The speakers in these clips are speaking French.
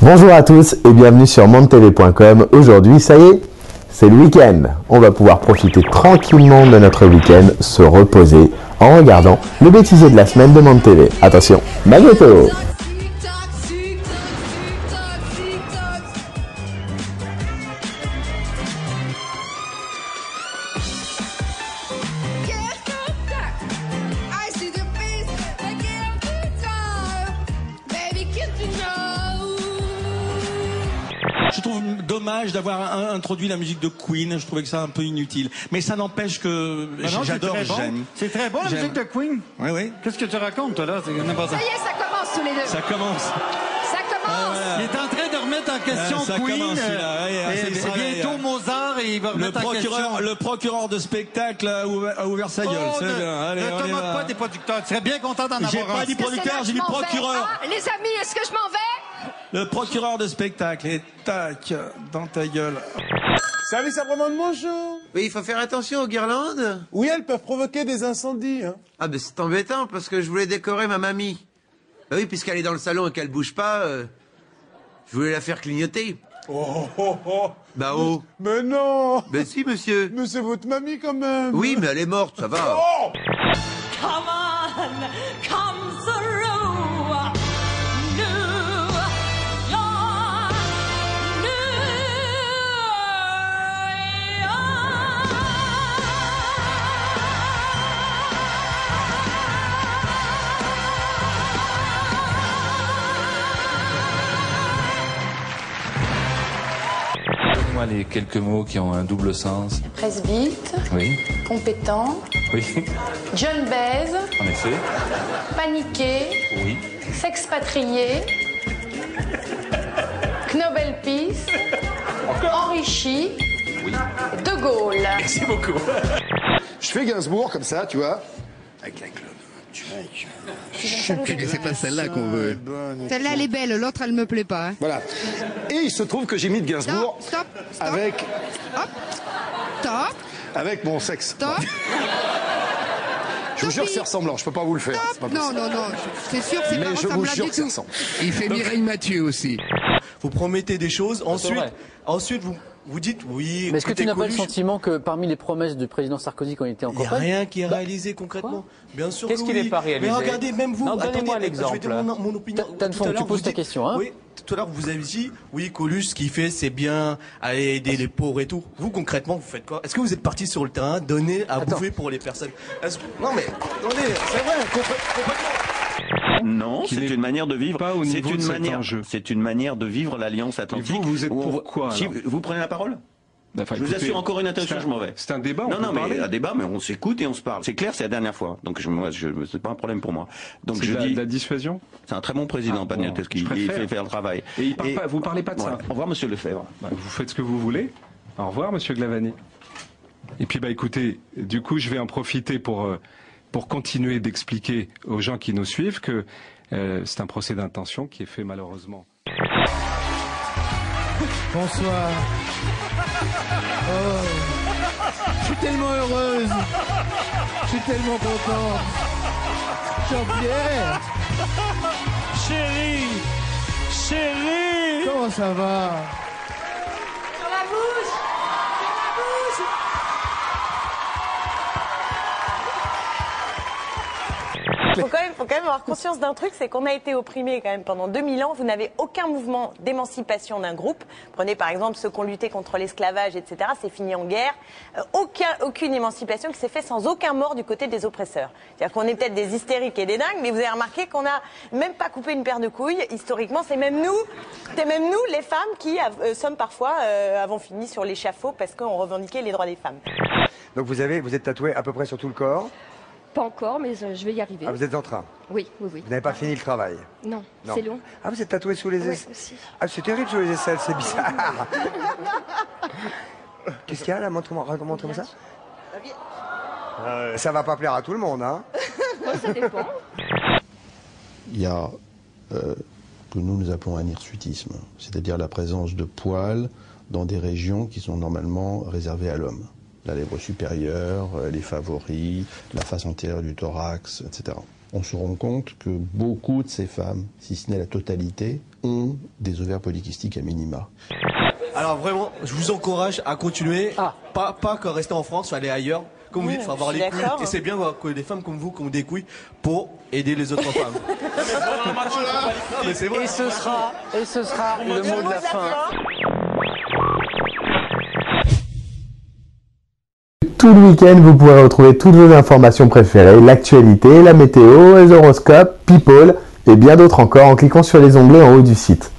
Bonjour à tous et bienvenue sur mondetv.com. Aujourd'hui, ça y est, c'est le week-end. On va pouvoir profiter tranquillement de notre week-end, se reposer en regardant le bêtisier de la semaine de Monde TV. Attention, Magneto! Je trouve dommage d'avoir introduit la musique de Queen, je trouvais que ça un peu inutile. Mais ça n'empêche que j'adore, j'aime. C'est très bon la musique de Queen. Oui, oui. Qu'est-ce que tu racontes toi là? Ça y est, ça commence tous les deux. Ça commence. Ça commence. Il est en train de remettre en question ça Queen. commence, C'est bientôt Mozart et il va remettre en question. Le procureur de spectacle a ouvert sa gueule. Oh, c'est bien. Allez, ne te moque pas des producteurs. Tu serais bien content d'en avoir un. J'ai pas dit producteur, j'ai dit procureur. Ah, les amis, est-ce que je m'en vais? Le procureur de spectacle. Et tac, dans ta gueule. Service après-midi, bonjour. Oui, il faut faire attention aux guirlandes. Oui, elles peuvent provoquer des incendies. Hein. Ah, ben c'est embêtant parce que je voulais décorer ma mamie. Bah oui, puisqu'elle est dans le salon et qu'elle bouge pas, je voulais la faire clignoter. Oh, oh, oh. Bah oh. Mais non. Ben si, monsieur. Mais c'est votre mamie quand même. Oui, mais elle est morte, ça va. Oh. Come on, come through. New York, Donnez-moi les quelques mots qui ont un double sens. Presbyte, Oui, compétent, oui, John Baise, en effet. paniqué, Oui. s'expatrier, Knobel Peace, enrichi, Oui. De Gaulle. Merci beaucoup. Je fais Gainsbourg comme ça, tu vois. Avec la clope. C'est pas celle-là qu'on veut. Celle-là, elle est belle, l'autre, elle me plaît pas. Hein. Voilà. Et il se trouve que j'imite Gainsbourg Stop, stop. avec Hop. Stop, avec mon sexe. stop. Je vous jure que c'est ressemblant, je peux pas vous le faire. c'est pas Non, possible. non, non, c'est sûr que c'est pas Mais je vous ressemblant jure du que c'est tout. ressemble. Il fait Mireille Mathieu aussi. Vous promettez des choses, vrai. ensuite vous dites oui. Mais est-ce que tu écoutez, n'as pas le Coluche, sentiment que parmi les promesses du président Sarkozy qui ont été en il n'y a campagne, rien qui est réalisé concrètement. Bien sûr Qu'est-ce que qu'il oui. n'est pas réalisé? Mais regardez, même vous. Non, donnez-moi attendez, l'exemple. Je vais donner mon opinion. Tan Tout Fong, à l'heure, tu poses vous ta dites- question, hein? Oui, tout à l'heure vous avez dit, oui, Coluche, ce qu'il fait, c'est bien aller aider les pauvres et tout. Vous, concrètement, vous faites quoi? Est-ce que vous êtes parti sur le terrain, donner à bouffer pour les personnes? Non mais, attendez, c'est vrai, complètement. Non, c'est une manière de vivre. Pas au C'est niveau une de cet manière. enjeu. C'est une manière de vivre l'Alliance Atlantique. Et vous êtes Où on- pourquoi, Si alors vous prenez la parole. Enfin, Je vous écoutez, assure encore une interruption, c'est je m'en vais. C'est un débat, on Non, peut non, mais parler. un débat, mais on s'écoute et on se parle. C'est clair, c'est la dernière fois. Donc c'est pas un problème pour moi. Donc C'est je de la- dis, de la dissuasion. c'est un très bon président, Ah, bon, Pagnettowski. je Il préfère. fait faire le travail. Et il parle pas- vous parlez pas de ça. Voilà. Au revoir, Monsieur Lefebvre. Bah, vous faites ce que vous voulez. Au revoir, Monsieur Glavani. Et puis, bah, écoutez, du coup, je vais en profiter pour continuer d'expliquer aux gens qui nous suivent que c'est un procès d'intention qui est fait malheureusement. Bonsoir. Oh. Je suis tellement heureuse. Je suis tellement contente. Jean-Pierre. Chérie. Chérie. Comment ça va? Sur la bouche. Sur la bouche. Faut quand même avoir conscience d'un truc, c'est qu'on a été opprimés quand même pendant 2000 ans. Vous n'avez aucun mouvement d'émancipation d'un groupe. Prenez par exemple ceux qui ont lutté contre l'esclavage, etc. C'est fini en guerre. Aucune émancipation qui s'est faite sans aucun mort du côté des oppresseurs. C'est-à-dire qu'on est peut-être des hystériques et des dingues, mais vous avez remarqué qu'on n'a même pas coupé une paire de couilles. Historiquement, c'est même nous, les femmes, qui sommes parfois avons fini sur l'échafaud parce qu'on revendiquait les droits des femmes. Donc vous êtes tatoué à peu près sur tout le corps? Pas encore, mais je vais y arriver. Ah, vous êtes en train? Oui, oui, oui. Vous n'avez pas fini le travail? Non, Non. c'est long. Ah, vous êtes tatoué sous les Oui, aisselles? aussi. Ah, c'est terrible sous les aisselles, c'est bizarre. Qu'est-ce qu'il y a là? Montre-moi ça. Ça va pas plaire à tout le monde, hein? Ça dépend. Il y a que nous appelons un hirsutisme, c'est-à-dire la présence de poils dans des régions qui sont normalement réservées à l'homme. La lèvre supérieure, les favoris, la face antérieure du thorax, etc. on se rend compte que beaucoup de ces femmes, si ce n'est la totalité, ont des ovaires polykystiques à minima. Alors vraiment, je vous encourage à continuer, pas qu'à rester en France, aller ailleurs. Comme vous dites, il faut avoir les couilles. Et c'est bien que des femmes comme vous qui ont des couilles pour aider les autres femmes. Et ce sera le mot de la fin. Tout le week-end, vous pourrez retrouver toutes vos informations préférées, l'actualité, la météo, les horoscopes, People et bien d'autres encore en cliquant sur les onglets en haut du site.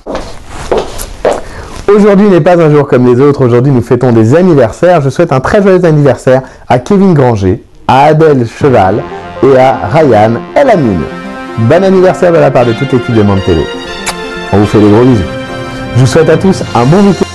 Aujourd'hui n'est pas un jour comme les autres, aujourd'hui nous fêtons des anniversaires. Je souhaite un très joyeux anniversaire à Kevin Granger, à Adèle Cheval et à Ryan Elamine. Bon anniversaire de la part de toute l'équipe de Monde TV. On vous fait des gros bisous. Je vous souhaite à tous un bon week-end.